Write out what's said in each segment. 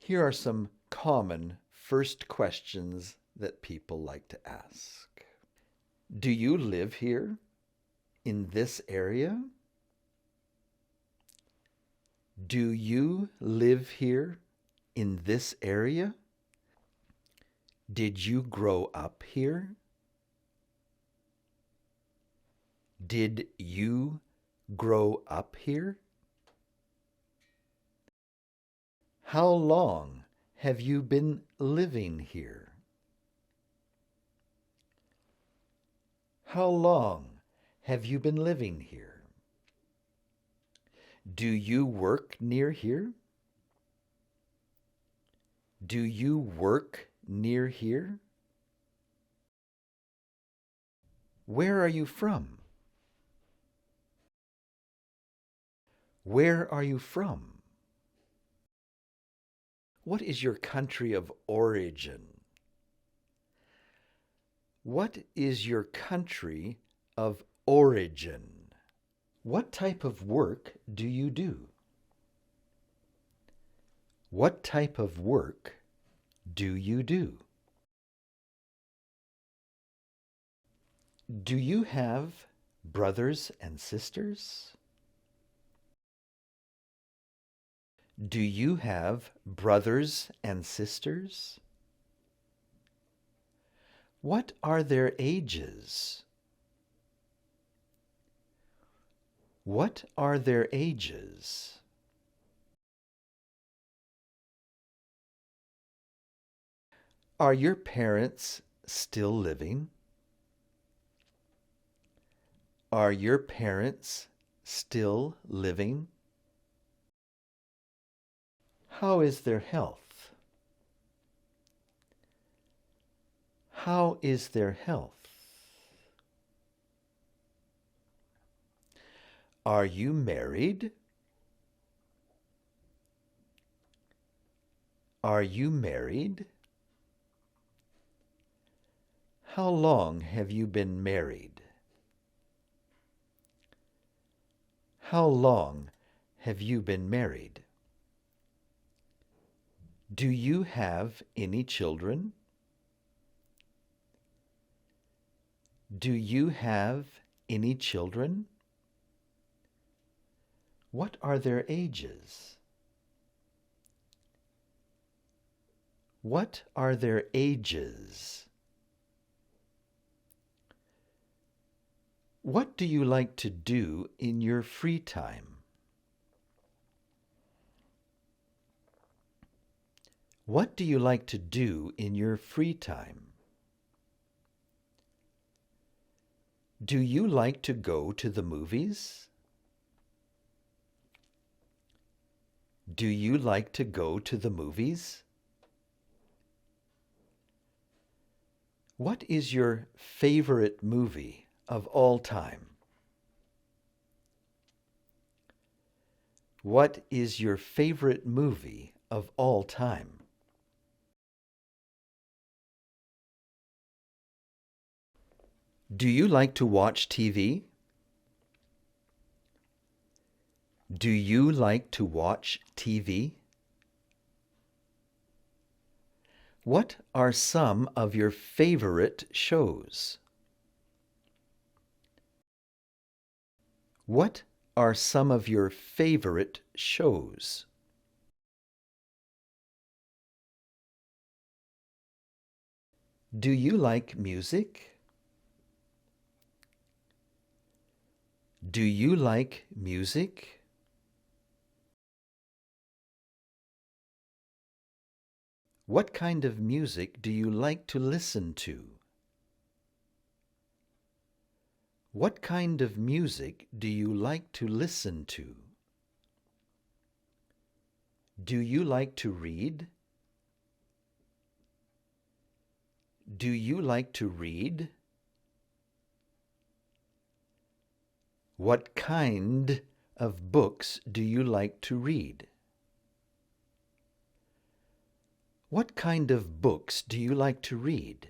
Here are some common first questions that people like to ask. Do you live here in this area? Do you live here in this area? Did you grow up here? Did you grow up here? How long have you been living here? How long have you been living here? Do you work near here? Do you work near here? Where are you from? Where are you from? What is your country of origin? What is your country of origin? What type of work do you do? What type of work do you do? Do you have brothers and sisters? Do you have brothers and sisters? What are their ages? What are their ages? Are your parents still living? Are your parents still living? How is their health? How is their health? Are you married? Are you married? How long have you been married? How long have you been married? Do you have any children? Do you have any children? What are their ages? What are their ages? What do you like to do in your free time? What do you like to do in your free time? Do you like to go to the movies? Do you like to go to the movies? What is your favorite movie of all time? What is your favorite movie of all time? Do you like to watch TV? Do you like to watch TV? What are some of your favorite shows? What are some of your favorite shows? Do you like music? Do you like music? What kind of music do you like to listen to? What kind of music do you like to listen to? Do you like to read? Do you like to read? What kind of books do you like to read? What kind of books do you like to read?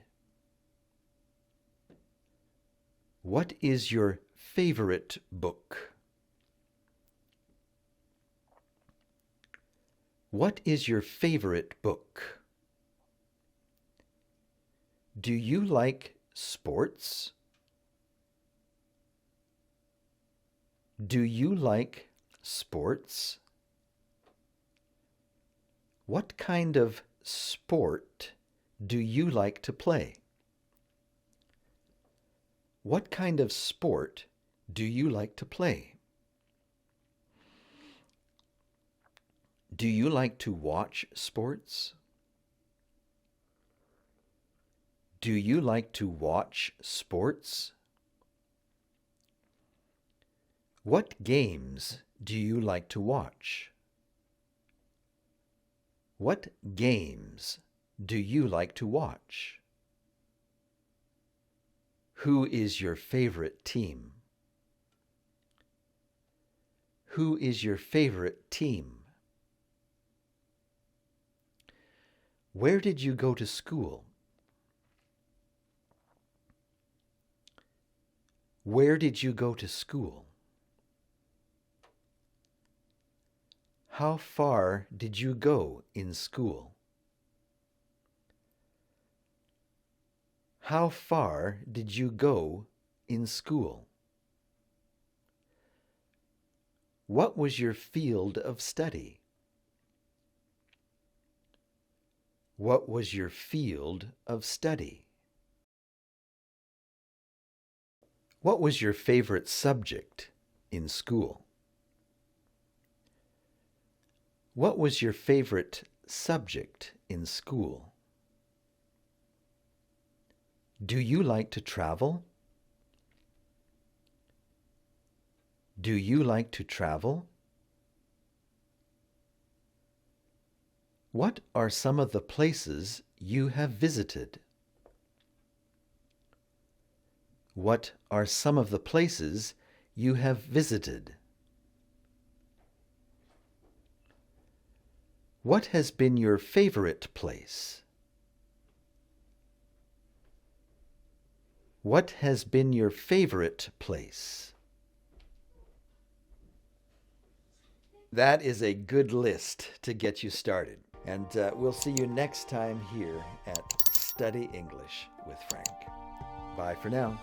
What is your favorite book? What is your favorite book? Do you like sports? Do you like sports? What kind of sport do you like to play? What kind of sport do you like to play? Do you like to watch sports? Do you like to watch sports? What games do you like to watch? What games do you like to watch? Who is your favorite team? Who is your favorite team? Where did you go to school? Where did you go to school? How far did you go in school? How far did you go in school? What was your field of study? What was your field of study? What was your favorite subject in school? What was your favorite subject in school? Do you like to travel? Do you like to travel? What are some of the places you have visited? What are some of the places you have visited? What has been your favorite place? What has been your favorite place? That is a good list to get you started. And we'll see you next time here at Study English with Frank. Bye for now.